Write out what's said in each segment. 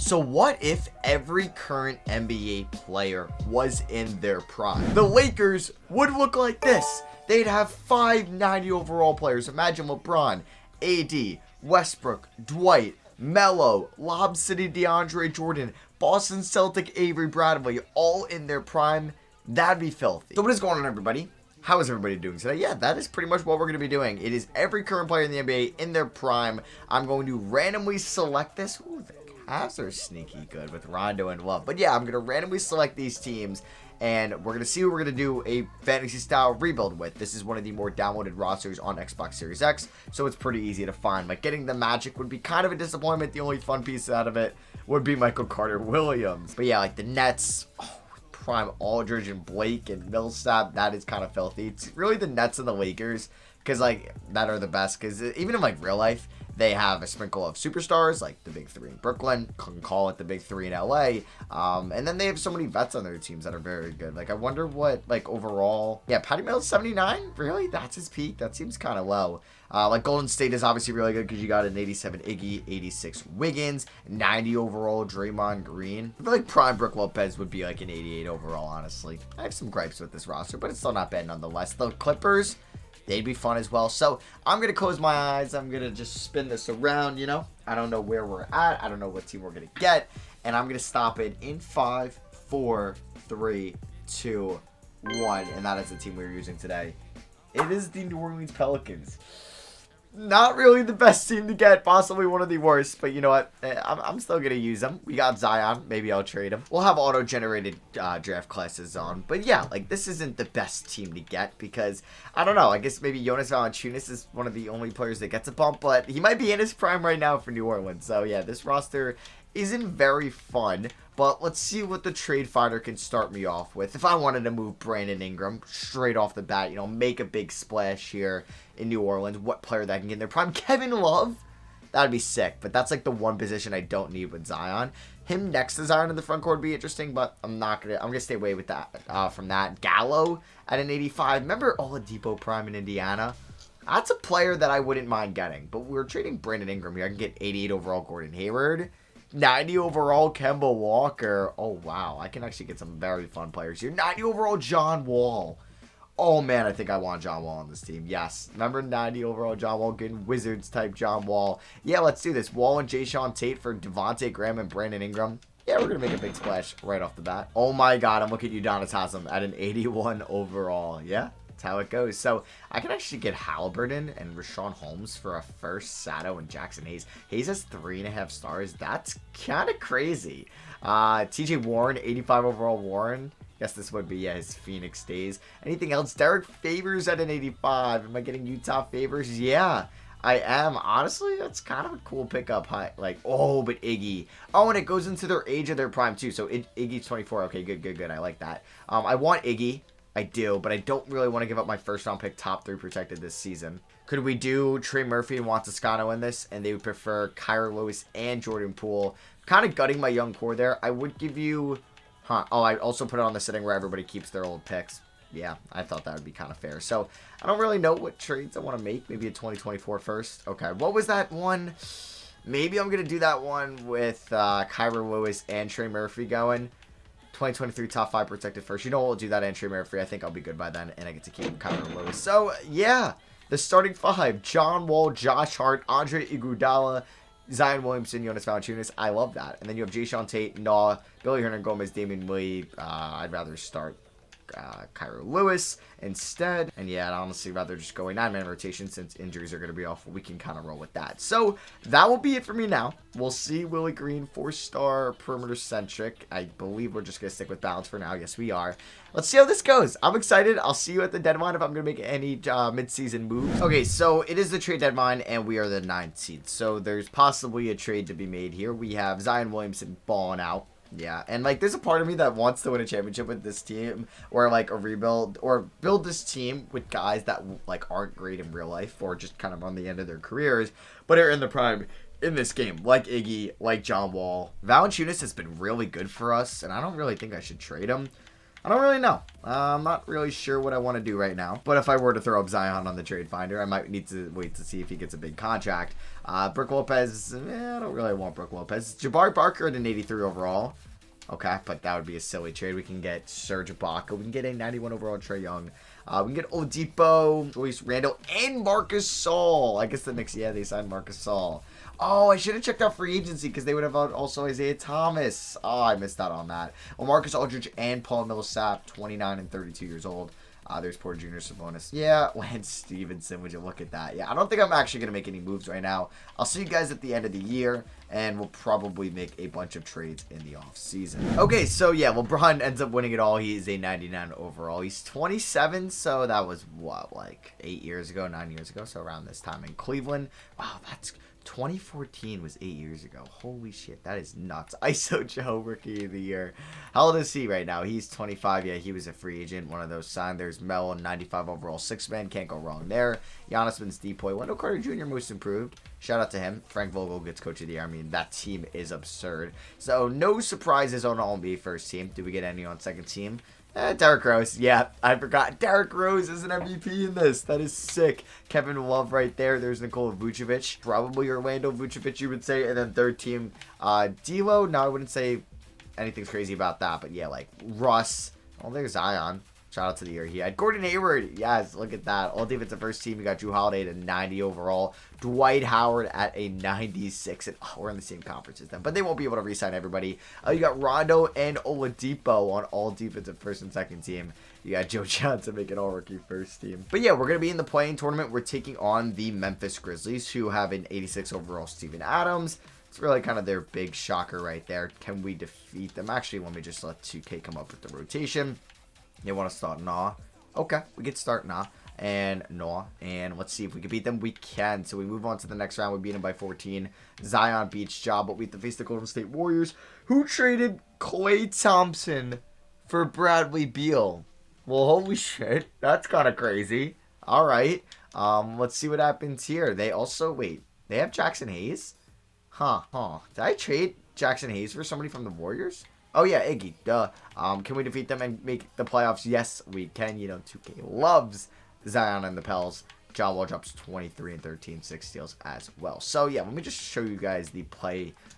So what if every current NBA player was in their prime? The Lakers would look like this. They'd have 5 90 overall players. Imagine LeBron, AD, Westbrook, Dwight, Melo, Lob City DeAndre Jordan, Boston Celtic Avery Bradley, all in their prime. That'd be filthy. So what is going on, everybody? How is everybody doing today? Yeah, that is pretty much what we're going to be doing. It is every current player in the NBA in their prime. I'm going to randomly select this. Ooh, the Cavs are sneaky good with Rondo and Love. But yeah, I'm going to randomly select these teams, and we're going to see what we're going to do a fantasy-style rebuild with. This is one of the more downloaded rosters on Xbox Series X, so it's pretty easy to find. Like, getting the Magic would be kind of a disappointment. The only fun piece out of it would be Michael Carter-Williams. But yeah, like the Nets... prime Aldridge and Blake and Millsap, that is kind of filthy. It's really the Nets and the Lakers, because like that are the best, because even in like real life they have a sprinkle of superstars like the big three in Brooklyn, can call it the big three in LA, and then they have so many vets on their teams that are very good. Like I wonder what like overall, yeah, Patty Mills 79, really? That's his peak? That seems kind of low. Like Golden State is obviously really good because you got an 87 Iggy, 86 Wiggins, 90 overall Draymond Green. I feel like prime Brook Lopez would be like an 88 overall, honestly. I have some gripes with this roster, but it's still not bad nonetheless. The Clippers, they'd be fun as well. So I'm going to close my eyes. I'm going to just spin this around, you know. I don't know where we're at. I don't know what team we're going to get. And I'm going to stop it in 5, 4, 3, 2, 1. And that is the team we're using today. It is the New Orleans Pelicans. Not really the best team to get, possibly one of the worst, but you know what, I'm still going to use them. We got Zion, maybe I'll trade him. We'll have auto-generated draft classes on, but yeah, like this isn't the best team to get because, I don't know, I guess maybe Jonas Valanciunas is one of the only players that gets a bump, but he might be in his prime right now for New Orleans, so yeah, this roster isn't very fun, but let's see what the trade finder can start me off with. If I wanted to move Brandon Ingram straight off the bat, you know, make a big splash here in New Orleans, what player that can get in their prime? Kevin Love? That'd be sick, but that's like the one position I don't need with Zion. Him next to Zion in the front court would be interesting, but I'm gonna stay away with that from that. Gallo at an 85. Remember Oladipo prime in Indiana? That's a player that I wouldn't mind getting, but we're trading Brandon Ingram here. I can get 88 overall Gordon Hayward. 90 overall Kemba Walker. Oh, wow. I can actually get some very fun players here. 90 overall John Wall. Oh, man, I think I want John Wall on this team. Yes. Remember 90 overall John Wall? Good Wizards type John Wall. Yeah, let's do this. Wall and Jayshawn Tate for Devontae Graham and Brandon Ingram. Yeah, we're going to make a big splash right off the bat. Oh, my God. I'm looking at Udonis Haslem at an 81 overall. Yeah. That's how it goes. So I can actually get Halliburton and Rashawn Holmes for a first, Sato and Jackson Hayes. Hayes has 3.5 stars. That's kind of crazy. TJ Warren, 85 overall Warren. Guess this would be, yeah, his Phoenix days. Anything else? Derek Favors at an 85. Am I getting Utah Favors? Yeah, I am. Honestly, that's kind of a cool pickup. Like, oh, but Iggy. Oh, and it goes into their age of their prime, too. So Iggy's 24. Okay, good. I like that. I want Iggy. I do, but I don't really want to give up my first-round pick top 3 protected this season. Could we do Trey Murphy and Juan Toscano in this? And they would prefer Kyra Lewis and Jordan Poole. Kind of gutting my young core there. I would give you... Oh, I also put it on the setting where everybody keeps their old picks. Yeah, I thought that would be kind of fair. So, I don't really know what trades I want to make. Maybe a 2024 first. Okay, what was that one? Maybe I'm going to do that one with Kyra Lewis and Trey Murphy going. 2023 top 5 protected first. You know what? We'll do that and Trey Murphy. I think I'll be good by then, and I get to keep Kyra Lewis. So, yeah, the starting 5. John Wall, Josh Hart, Andre Iguodala, Zion Williamson, Jonas Valanciunas. I love that. And then you have Jayshawn Tate, Nah, Billy Hernangomez, Damian Lee. I'd rather start Kyra Lewis instead. And yeah, I'd honestly rather just go a 9-man rotation since injuries are going to be off. We can kind of roll with that. So that will be it for me now. We'll see Willie Green, 4-star perimeter centric. I believe we're just going to stick with balance for now. Yes, we are. Let's see how this goes. I'm excited. I'll see you at the deadline if I'm going to make any mid-season moves. Okay, so it is the trade deadline, and we are the 9th seed. So there's possibly a trade to be made here. We have Zion Williamson balling out. Yeah, and like there's a part of me that wants to win a championship with this team, or like a rebuild, or build this team with guys that like aren't great in real life or just kind of on the end of their careers, but are in the prime in this game, like Iggy, like John Wall. Valanciunas has been really good for us, and I don't really think I should trade him. I don't really know. I'm not really sure what I want to do right now. But if I were to throw up Zion on the trade finder, I might need to wait to see if he gets a big contract. Brook Lopez, I don't really want Brook Lopez. Jabari Parker at an 83 overall. Okay, but that would be a silly trade. We can get Serge Ibaka. We can get a 91 overall Trae Young. We can get Oladipo, Julius Randle, and Marcus Gasol. I guess the Knicks, yeah, they signed Marcus Gasol. Oh, I should have checked out free agency because they would have also Isaiah Thomas. Oh, I missed out on that. Well, Marcus Aldridge and Paul Millsap, 29 and 32 years old. There's poor Junior Sabonis. Yeah, Lance Stevenson, would you look at that? Yeah, I don't think I'm actually going to make any moves right now. I'll see you guys at the end of the year, and we'll probably make a bunch of trades in the offseason. Okay, so yeah, LeBron ends up winning it all. He is a 99 overall. He's 27, so that was, what, like 8 years ago, 9 years ago? So around this time in Cleveland. Wow, that's... 2014 was 8 years ago. Holy shit, that is nuts. ISO Joe, Rookie of the Year. How old is he right now? He's 25. Yeah, he was a free agent. One of those signed. There's Melo, 95 overall, 6-man. Can't go wrong there. Giannis Vince Depoy. Wendell Carter Jr. most improved. Shout out to him. Frank Vogel gets Coach of the Year. I mean, that team is absurd. So, no surprises on all-NBA first team. Do we get any on second team? Derrick Rose. Yeah, I forgot. Derrick Rose is an MVP in this. That is sick. Kevin Love right there. There's Nikola Vucevic. Probably Orlando Vucevic, you would say. And then third team, D'Lo. No, I wouldn't say anything's crazy about that. But yeah, like Russ. Oh, there's Zion. Shout out to the year he had. Gordon Hayward. Yes, look at that. All defensive first team. You got Drew Holiday at a 90 overall. Dwight Howard at a 96. And we're in the same conference as them. But they won't be able to re-sign everybody. You got Rondo and Oladipo on all defensive first and second team. You got Joe Johnson making all rookie first team. But yeah, we're going to be in the play-in tournament. We're taking on the Memphis Grizzlies, who have an 86 overall Steven Adams. It's really kind of their big shocker right there. Can we defeat them? Actually, let me just let 2K come up with the rotation. They want to start Nah. Okay, we get start Nah and Nah. And let's see if we can beat them. We can. So we move on to the next round. We beat them by 14. Zion beats Ja, but we have to face the Golden State Warriors, who traded Klay Thompson for Bradley Beal. Well, holy shit. That's kind of crazy. All right. Let's see what happens here. They also, wait, they have Jackson Hayes? Huh. Did I trade Jackson Hayes for somebody from the Warriors? Oh, yeah, Iggy. Duh. Can we defeat them and make the playoffs? Yes, we can. You know, 2K loves Zion and the Pels. John Wall drops 23 and 13, 6 steals as well. So, yeah, let me just show you guys the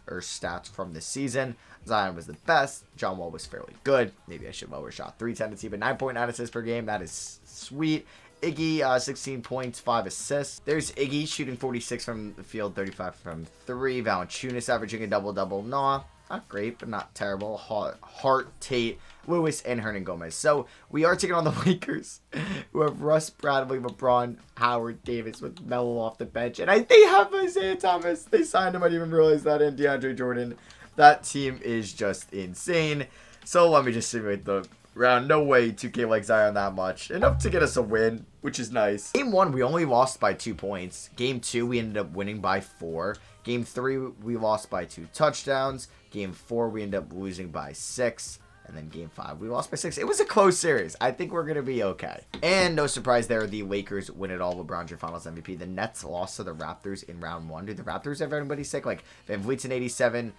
stats from this season. Zion was the best. John Wall was fairly good. Maybe I should lower shot 3 tendency, but 9.9 assists per game. That is sweet. Iggy, 16 points, 5 assists. There's Iggy shooting 46 from the field, 35 from 3. Valanciunas averaging a double-double. Nah. Not great, but not terrible. Hart, Tate, Lewis, and Hernan Gomez. So, we are taking on the Lakers, who have Russ, Bradley, LeBron, Howard, Davis, with Melo off the bench. And they have Isaiah Thomas. They signed him. I didn't even realize that. And DeAndre Jordan. That team is just insane. So, let me just simulate the round. No way 2K likes Zion that much. Enough to get us a win, which is nice. Game 1, we only lost by 2 points. Game 2, we ended up winning by 4. Game 3, we lost by 2 touchdowns. Game 4, we ended up losing by 6. And then Game 5, we lost by 6. It was a close series. I think we're going to be okay. And no surprise there, the Lakers win it all. LeBron's your finals MVP. The Nets lost to the Raptors in round 1. Dude, the Raptors have everybody sick. Like, Van Vliet's an 87.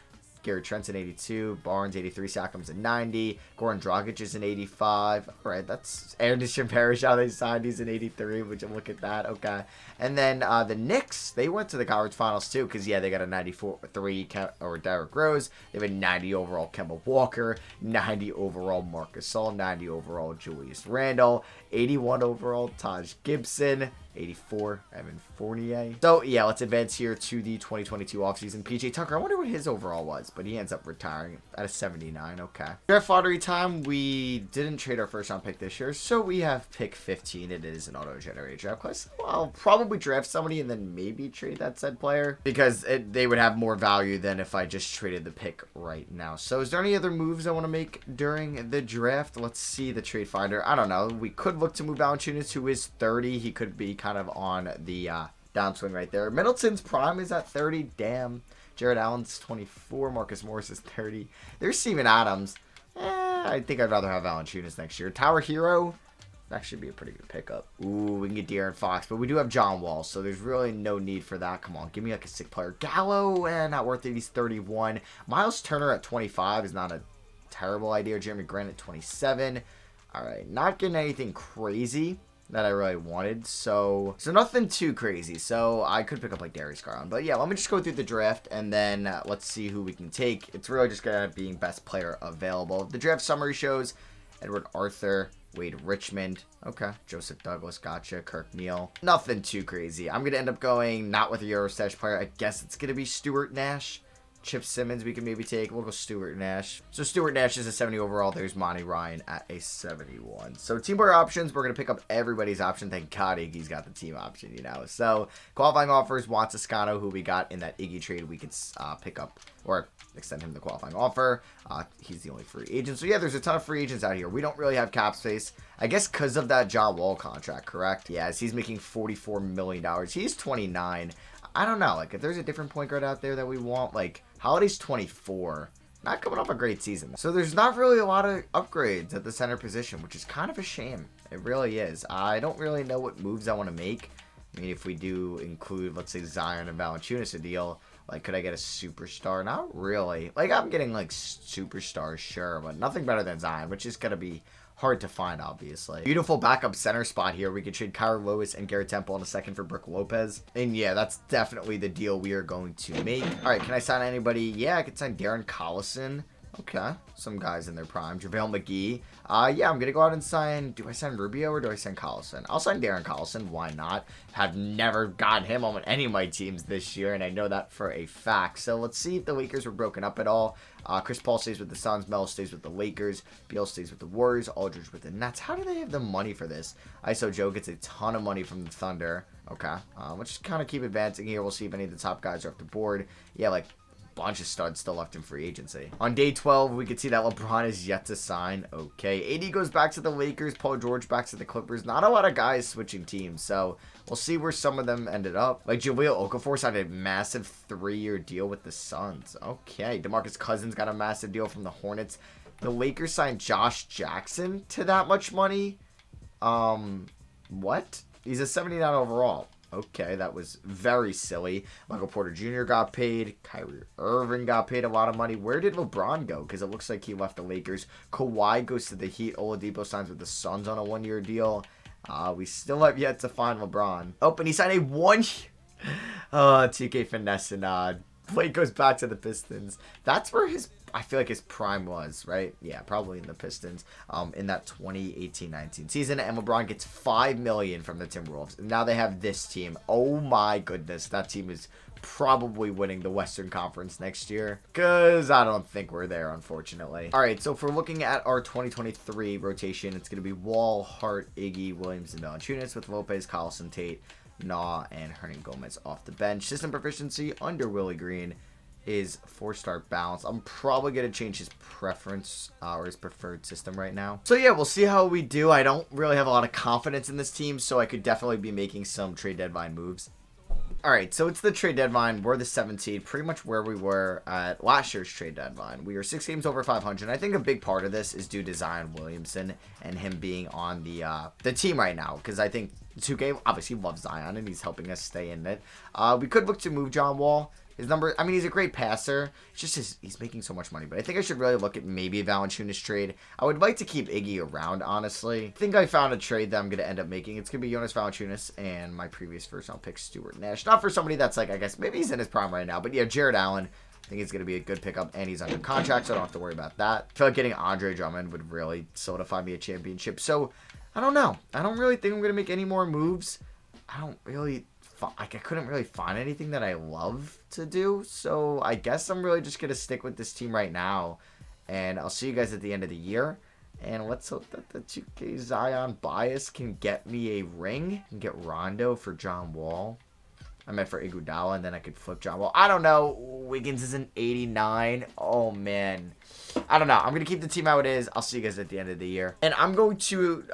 Garrett Trent's an 82, Barnes 83, Siakam's a 90, Goran Dragic is an 85. All right, that's Anderson Parrish, how they signed. He's an 83. Would you look at that? Okay. And then the Knicks, they went to the conference finals too, because yeah, they got a 94-3 Derrick Rose. They have a 90 overall Kemba Walker, 90 overall Marcus Gasol, 90 overall Julius Randle, 81 overall Taj Gibson, 84 Evan Fournier. So yeah, let's advance here to the 2022 offseason. PJ Tucker, I wonder what his overall was, but he ends up retiring at a 79. Okay. Draft lottery time. We didn't trade our first round pick this year, so we have pick 15. It is an auto-generated draft class. Well, I'll probably draft somebody and then maybe trade that said player, because they would have more value than if I just traded the pick right now. So is there any other moves I want to make during the draft? Let's see the trade finder. I don't know. We could look to move Valanciunas, who is 30. He could be kind of on the downswing right there. Middleton's prime is at 30. Damn. Jared Allen's 24. Marcus Morris is 30. There's Steven Adams. I think I'd rather have Valanciunas next year. Tower Hero. That should be a pretty good pickup. Ooh, we can get De'Aaron Fox, but we do have John Wall, so there's really no need for that. Come on, give me like a sick player. Gallo, not worth it. He's 31. Miles Turner at 25 is not a terrible idea. Jeremy Grant at 27. All right, not getting anything crazy that I really wanted, so nothing too crazy. So I could pick up like Darius Garland, but yeah, let me just go through the draft and then let's see who we can take. It's really just gonna be best player available. The draft summary shows Edward Arthur, Wade Richmond, okay, Joseph Douglas, gotcha, Kirk Neal. Nothing too crazy. I'm gonna end up going not with a Eurostash player. I guess it's gonna be Stuart Nash. Chip Simmons we can maybe take. We'll go Stuart Nash. So Stuart Nash is a 70 overall. There's Monty Ryan at a 71. So team player options, we're going to pick up everybody's option. Thank God Iggy's got the team option, you know. So qualifying offers, Juan Toscano, who we got in that Iggy trade, we could pick up or extend him the qualifying offer. He's the only free agent. So yeah, there's a ton of free agents out here. We don't really have cap space. I guess because of that John Wall contract, correct? Yes, he's making $44 million. He's 29. I don't know, like, if there's a different point guard out there that we want, like, Holiday's 24, not coming off a great season. So there's not really a lot of upgrades at the center position, which is kind of a shame. It really is. I don't really know what moves I want to make. I mean, if we do include, let's say, Zion and Valanciunas a deal, like, could I get a superstar? Not really. Like, I'm getting, like, superstars, sure, but nothing better than Zion, which is going to be hard to find, obviously. Beautiful backup center spot here. We could trade Kyra Lewis and Garrett Temple in a second for Brook Lopez. And yeah, that's definitely the deal we are going to make. All right, can I sign anybody? Yeah, I could sign Darren Collison. Okay, some guys in their prime. JaVale McGee. Yeah, I'm going to go out and sign... Do I sign Rubio or do I sign Collison? I'll sign Darren Collison. Why not? Have never gotten him on any of my teams this year, and I know that for a fact. So let's see if the Lakers were broken up at all. Chris Paul stays with the Suns. Melo stays with the Lakers. Beal stays with the Warriors. Aldridge with the Nets. How do they have the money for this? ISO Joe gets a ton of money from the Thunder. Okay, let's just kind of keep advancing here. We'll see if any of the top guys are off the board. Yeah, like... bunch of studs still left in free agency. On day 12, we could see that LeBron is yet to sign. Okay, AD goes back to the Lakers, Paul George back to the Clippers. Not a lot of guys switching teams, so we'll see where some of them ended up. Like Jahlil Okafor signed a massive 3-year deal with the Suns. Okay, DeMarcus Cousins got a massive deal from the Hornets. The Lakers signed Josh Jackson to that much money. What? He's a 79 overall. Okay, that was very silly. Michael Porter Jr. got paid. Kyrie Irving got paid a lot of money. Where did LeBron go? Because it looks like he left the Lakers. Kawhi goes to the Heat. Oladipo signs with the Suns on a 1-year deal. We still have yet to find LeBron. Oh, and he signed a 1-year... 2K finesse and Blake goes back to the Pistons. That's where his... I feel like his prime was, right? Yeah, probably in the Pistons in that 2018-19 season. And LeBron gets $5 million from the Timberwolves. And now they have this team. Oh my goodness. That team is probably winning the Western Conference next year. Because I don't think we're there, unfortunately. All right, so if we're looking at our 2023 rotation, it's going to be Wall, Hart, Iggy, Williams, and Valanciunas with Lopez, Collison, Tate, Nah, and Hernan Gomez off the bench. System proficiency under Willie Green is 4-star balance. I'm probably going to change his preference or his preferred system right now. So yeah, we'll see how we do. I don't really have a lot of confidence in this team, so I could definitely be making some trade deadline moves. Alright, so it's the trade deadline. We're the 7th seed, pretty much where we were at last year's trade deadline. We are 6 games over 500. I think a big part of this is due to Zion Williamson and him being on the team right now, because I think 2K obviously loves Zion and he's helping us stay in it. We could look to move John Wall. His number, I mean, he's a great passer. It's just he's making so much money. But I think I should really look at maybe a Valanciunas trade. I would like to keep Iggy around, honestly. I think I found a trade that I'm going to end up making. It's going to be Jonas Valanciunas and my previous first-round pick, Stuart Nash. Not for somebody that's like, I guess, maybe he's in his prime right now. But yeah, Jared Allen, I think it's going to be a good pickup. And he's under contract, so I don't have to worry about that. I feel like getting Andre Drummond would really solidify me a championship. So, I don't know. I don't really think I'm going to make any more moves. I don't really... Like, I couldn't really find anything that I love to do, so I guess I'm really just going to stick with this team right now, and I'll see you guys at the end of the year, and let's hope that the 2K Zion bias can get me a ring, and get Rondo for John Wall. I meant for Iguodala, and then I could flip John Wall. I don't know. Wiggins is an 89. Oh, man. I don't know. I'm going to keep the team how it is. I'll see you guys at the end of the year. And I'm going to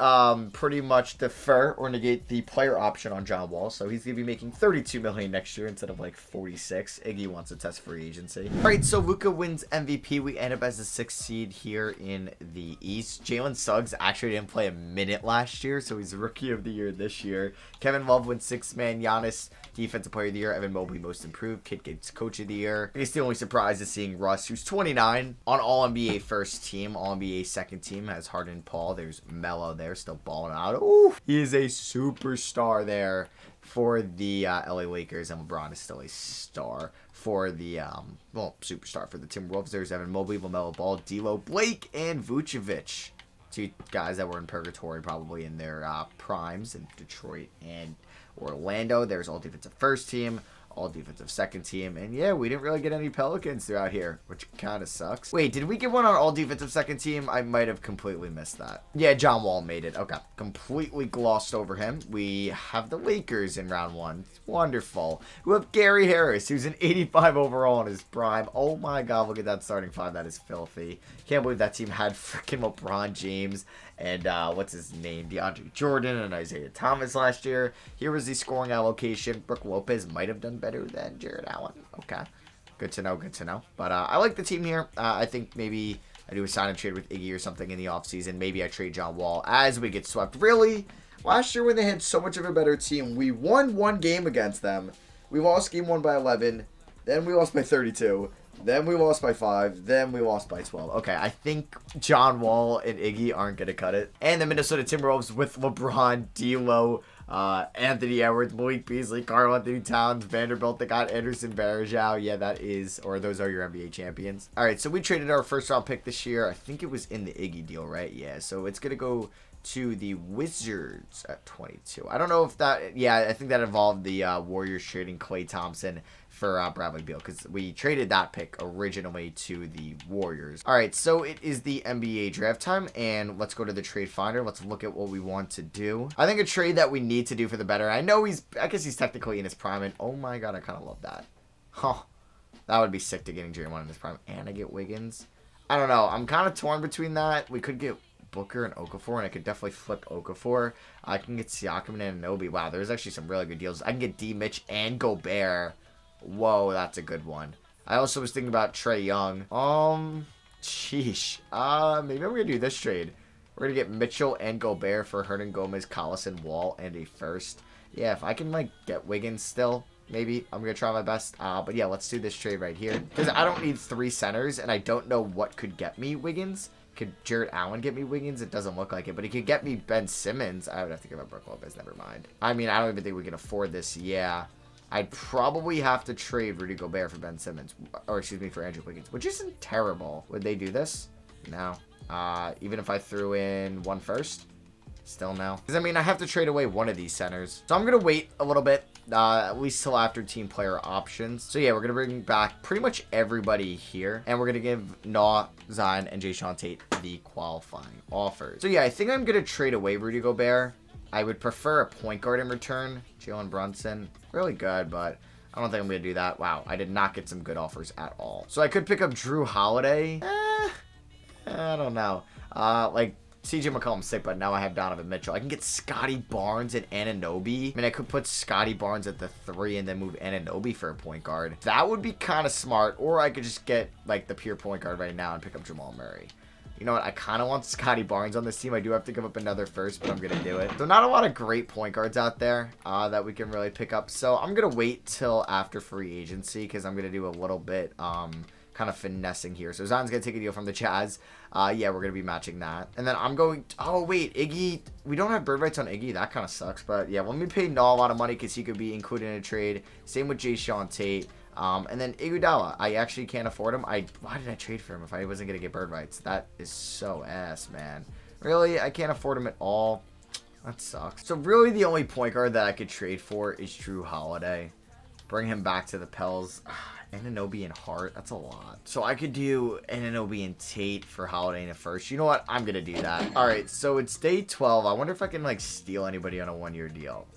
pretty much defer or negate the player option on John Wall. So he's going to be making $32 million next year instead of like 46. Iggy wants to test free agency. All right, so Luka wins MVP. We end up as the 6th seed here in the East. Jalen Suggs actually didn't play a minute last year, so he's Rookie of the Year this year. Kevin Love wins 6th man. Giannis, defensive Defensive Player of the Year. Evan Mobley, Most Improved. Kid gets Coach of the Year. I guess the only surprise is seeing Russ, who's 29, on All-NBA first team. All-NBA second team has Harden, Paul. There's Melo there, still balling out. Ooh, he is a superstar there for the LA Lakers, and LeBron is still a star for the, superstar for the Timberwolves. There's Evan Mobley, LaMelo Ball, D'Lo, Blake, and Vucevic. Two guys that were in purgatory probably in their primes in Detroit and Orlando. There's all defensive first team, all defensive second team. And yeah, we didn't really get any Pelicans throughout here, which kind of sucks. Wait, did we get one on all defensive second team? I might have completely missed that. Yeah, John Wall made it. Okay, completely glossed over him. We have the Lakers in round one. It's wonderful. We have Gary Harris, who's an 85 overall in his prime. Oh my God, look at that starting five. That is filthy. Can't believe that team had freaking LeBron James and what's his name, DeAndre Jordan and Isaiah Thomas last year. Here was the scoring allocation. Brook Lopez might have done better than Jared Allen. Okay, good to know, good to know. But I like the team here. I think maybe I do a sign and trade with Iggy or something in the offseason. Maybe I trade John Wall as we get swept. Really? Last year when they had so much of a better team, we won one game against them. We lost game 1 by 11. Then we lost by 32. Then we lost by 5. Then we lost by 12. Okay, I think John Wall and Iggy aren't going to cut it. And the Minnesota Timberwolves with LeBron, D'Lo, Anthony Edwards, Malik Beasley, Karl Anthony Towns, Vanderbilt. They got Anderson Varejao. Yeah, those are your NBA champions. All right, so we traded our first round pick this year. I think it was in the Iggy deal, right? Yeah, so it's going to go to the Wizards at 22. I don't know if that, yeah, I think that involved the Warriors trading Klay Thompson for Bradley Beal, because we traded that pick originally to the Warriors. All right, so it is the NBA draft time, and let's go to the trade finder. Let's look at what we want to do. I think a trade that we need to do for the better. I know I guess he's technically in his prime, and oh my God, I kind of love that. Huh. That would be sick to getting Draymond in his prime, and I get Wiggins. I don't know. I'm kind of torn between that. We could get Booker and Okafor, and I could definitely flip Okafor. I can get Siakam and Anunoby. Wow, there's actually some really good deals. I can get D. Mitch and Gobert. Whoa, that's a good one. I also was thinking about Trae Young. Sheesh. Maybe I'm going to do this trade. We're going to get Mitchell and Gobert for Hernan Gomez, Collison, Wall, and a first. Yeah, if I can, get Wiggins still, maybe. I'm going to try my best. But yeah, let's do this trade right here. Because I don't need 3 centers, and I don't know what could get me Wiggins. Could Jared Allen get me Wiggins? It doesn't look like it, but he could get me Ben Simmons. I would have to give up Brook Lopez. Never mind. I mean, I don't even think we can afford this. Yeah. I'd probably have to trade Rudy Gobert for Ben Simmons. Or, excuse me, for Andrew Wiggins. Which isn't terrible. Would they do this? No. Even if I threw in 1 first? Still no. Because, I mean, I have to trade away one of these centers. So I'm going to wait a little bit. At least till after team player options. So yeah, we're going to bring back pretty much everybody here. And we're going to give Nah, Zion, and Jayshawn Tate the qualifying offers. So yeah, I think I'm going to trade away Rudy Gobert. I would prefer a point guard in return. Jalen Brunson. Really good, but I don't think I'm going to do that. Wow, I did not get some good offers at all. So I could pick up Drew Holiday. I don't know. CJ McCollum's sick, but now I have Donovan Mitchell. I can get Scotty Barnes and Anunoby. I mean, I could put Scotty Barnes at the 3 and then move Anunoby for a point guard. That would be kind of smart. Or I could just get, the pure point guard right now and pick up Jamal Murray. You know what? I kind of want Scotty Barnes on this team. I do have to give up another first, but I'm going to do it. So not a lot of great point guards out there that we can really pick up. So I'm going to wait till after free agency because I'm going to do a little bit kind of finessing here. So Zion's going to take a deal from the Jazz. Yeah, we're going to be matching that. And then I'm going... Oh, wait. Iggy... We don't have bird rights on Iggy. That kind of sucks. But yeah, let me pay Nah a lot of money because he could be included in a trade. Same with Jayshawn Tate. And then Iguodala. I actually can't afford him. Why did I trade for him if I wasn't going to get bird rights? That is so ass, man. Really? I can't afford him at all? That sucks. So really the only point guard that I could trade for is Drew Holiday. Bring him back to the Pels. Anunoby and Hart, that's a lot. So I could do Anunoby and Tate for Holiday in a first. You know what? I'm going to do that. All right, so it's day 12. I wonder if I can, steal anybody on a 1-year deal.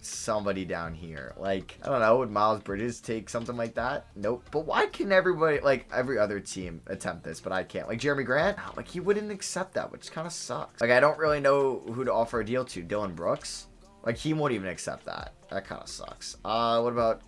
Somebody down here. I don't know. Would Miles Bridges take something like that? Nope. But why can everybody, every other team attempt this, but I can't? Jeremy Grant? He wouldn't accept that, which kind of sucks. I don't really know who to offer a deal to. Dylan Brooks? He won't even accept that. That kind of sucks. What about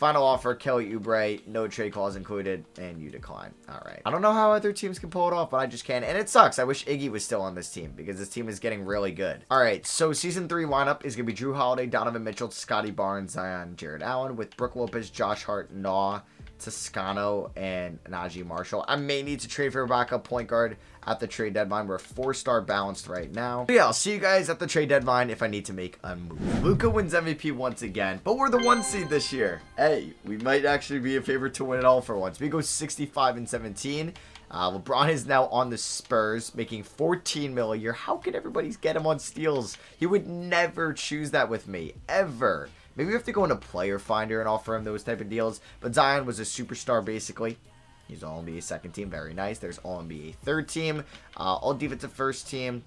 Final offer, Kelly Oubre, no trade clause included, and you decline. All right. I don't know how other teams can pull it off, but I just can. And it sucks. I wish Iggy was still on this team because this team is getting really good. All right, so Season 3 lineup is going to be Drew Holiday, Donovan Mitchell, Scotty Barnes, Zion, Jared Allen, with Brook Lopez, Josh Hart, Naw, Toscano, and Najee Marshall. I may need to trade for a backup point guard at the trade deadline. We're 4-star balanced right now. So yeah, I'll see you guys at the trade deadline if I need to make a move. Luka wins MVP once again, but we're the 1 seed this year. Hey, we might actually be a favorite to win it all for once. We go 65-17. LeBron is now on the Spurs, making $14 million a year. How can everybody get him on steals? He would never choose that with me, ever. Maybe we have to go into Player Finder and offer him those type of deals. But Zion was a superstar, basically. He's All-NBA second team. Very nice. There's All-NBA third team. All defensive first team.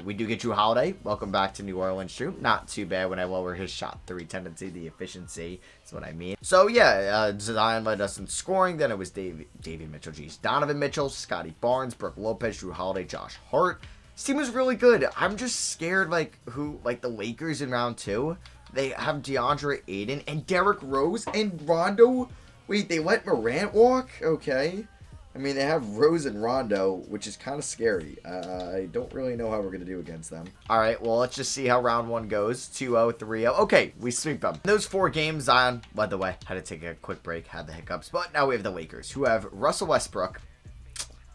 We do get Drew Holiday. Welcome back to New Orleans, Drew. Not too bad when I lower his shot 3 tendency. The efficiency is what I mean. So, yeah, Zion led us in scoring. Then it was David Mitchell, Donovan Mitchell, Scotty Barnes, Brook Lopez, Drew Holiday, Josh Hart. This team was really good. I'm just scared, like the Lakers in round 2. They have DeAndre Ayton and Derrick Rose and Rondo. Wait, they let Morant walk? Okay. I mean, they have Rose and Rondo, which is kind of scary. I don't really know how we're going to do against them. All right, well, let's just see how round 1 goes. 2-0, 3-0. Okay, we sweep them. In those 4 games, Zion led the way. Had to take a quick break, had the hiccups. But now we have the Lakers, who have Russell Westbrook,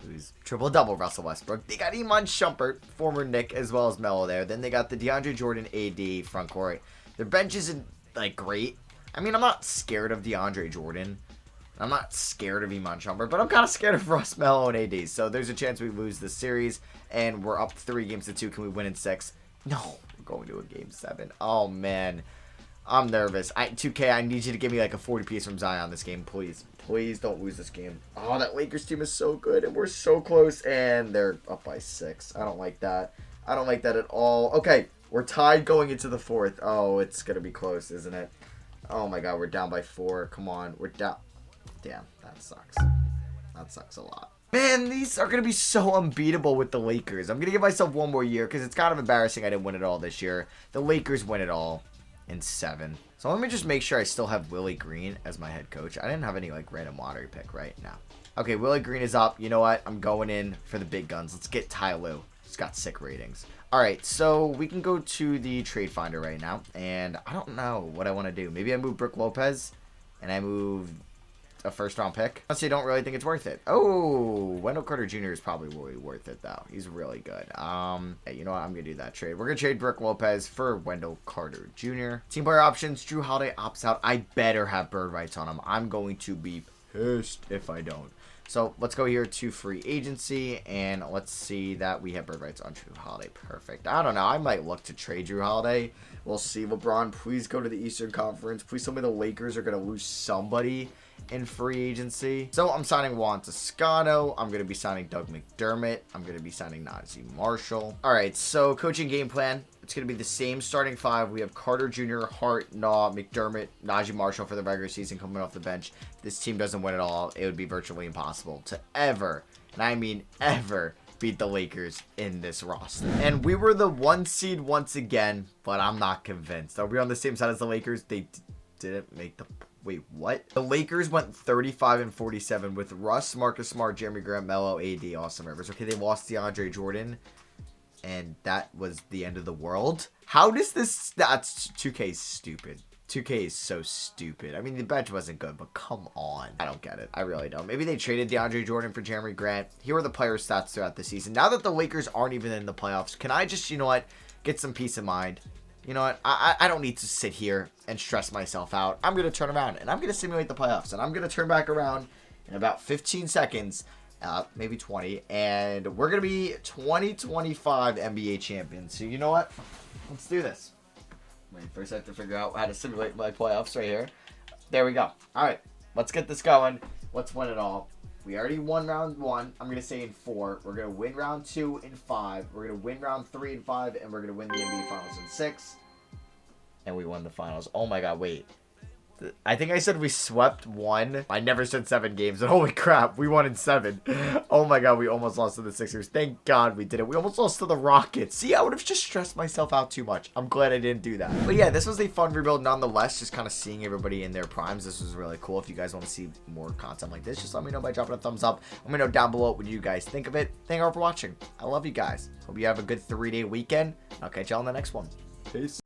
who's triple-double Russell Westbrook. They got Iman Shumpert, former Knick, as well as Melo there. Then they got the DeAndre Jordan AD front court. Their bench isn't, like, great. I mean, I'm not scared of DeAndre Jordan. I'm not scared of Iman Shumpert, but I'm kind of scared of Russ, Melo, and AD. So there's a chance we lose this series, and we're up 3-2. Can we win in 6? No, we're going to a game 7. Oh, man. I'm nervous. 2K, I need you to give me, like, a 40 piece from Zion this game, please. Please don't lose this game. Oh, that Lakers team is so good, and we're so close, and they're up by 6. I don't like that. I don't like that at all. Okay. We're tied going into the 4th. Oh, it's going to be close, isn't it? Oh, my God. We're down by 4. Come on. We're down. Damn. That sucks. That sucks a lot. Man, these are going to be so unbeatable with the Lakers. I'm going to give myself 1 more year because it's kind of embarrassing I didn't win it all this year. The Lakers win it all in 7. So let me just make sure I still have Willie Green as my head coach. I didn't have any, like, random lottery pick right now. Okay, Willie Green is up. You know what? I'm going in for the big guns. Let's get Ty Lue. He's got sick ratings. Alright, so we can go to the trade finder right now, and I don't know what I want to do. Maybe I move Brook Lopez, and I move a 1st-round pick. Honestly, I don't really think it's worth it. Oh, Wendell Carter Jr. is probably really worth it, though. He's really good. Hey, you know what? I'm going to do that trade. We're going to trade Brook Lopez for Wendell Carter Jr. Team player options, Drew Holiday opts out. I better have bird rights on him. I'm going to be pissed if I don't. So let's go here to free agency, and let's see that we have bird rights on Drew Holiday. Perfect. I don't know. I might look to trade Drew Holiday. We'll see. LeBron, please go to the Eastern Conference. Please tell me the Lakers are going to lose somebody in free agency. So I'm signing Juan Toscano. I'm going to be signing Doug McDermott. I'm going to be signing Najee Marshall. All right, so coaching game plan. It's going to be the same starting 5. We have Carter Jr., Hart, Naw, McDermott, Najee Marshall for the regular season coming off the bench. If this team doesn't win it all, it would be virtually impossible to ever, and I mean ever, beat the Lakers in this roster. And we were the 1 seed once again, but I'm not convinced. Are we on the same side as the Lakers? They didn't make the... Wait, what? The Lakers went 35-47 with Russ, Marcus Smart, Jeremy Grant, Melo, AD, Austin Rivers. Okay, they lost DeAndre Jordan, and that was the end of the world. How does this... That's 2K is stupid. 2K is so stupid. I mean, the bench wasn't good, but come on. I don't get it. I really don't. Maybe they traded DeAndre Jordan for Jeremy Grant. Here are the player stats throughout the season. Now that the Lakers aren't even in the playoffs, can I just, you know what, get some peace of mind? You know what? I don't need to sit here and stress myself out. I'm going to turn around, and I'm going to simulate the playoffs, and I'm going to turn back around in about 15 seconds, maybe 20, and we're going to be 2025 NBA champions. So you know what? Let's do this. Wait, first I have to figure out how to simulate my playoffs right here. There we go. All right, let's get this going. Let's win it all. We already won round 1. I'm going to say in 4. We're going to win round 2 in 5. We're going to win round 3 in 5. And we're going to win the NBA Finals in 6. And we won the finals. Oh my God, wait. I think I said we swept one. I never said 7 games. And holy crap, we won in 7. Oh my god, we almost lost to the Sixers. Thank god we did it. We almost lost to the Rockets. See, I would have just stressed myself out too much. I'm glad I didn't do that. But yeah, this was a fun rebuild nonetheless. Just kind of seeing everybody in their primes. This was really cool. If you guys want to see more content like this, just let me know by dropping a thumbs up. Let me know down below what you guys think of it. Thank you all for watching. I love you guys. Hope you have a good 3-day weekend. I'll catch y'all in the next one. Peace.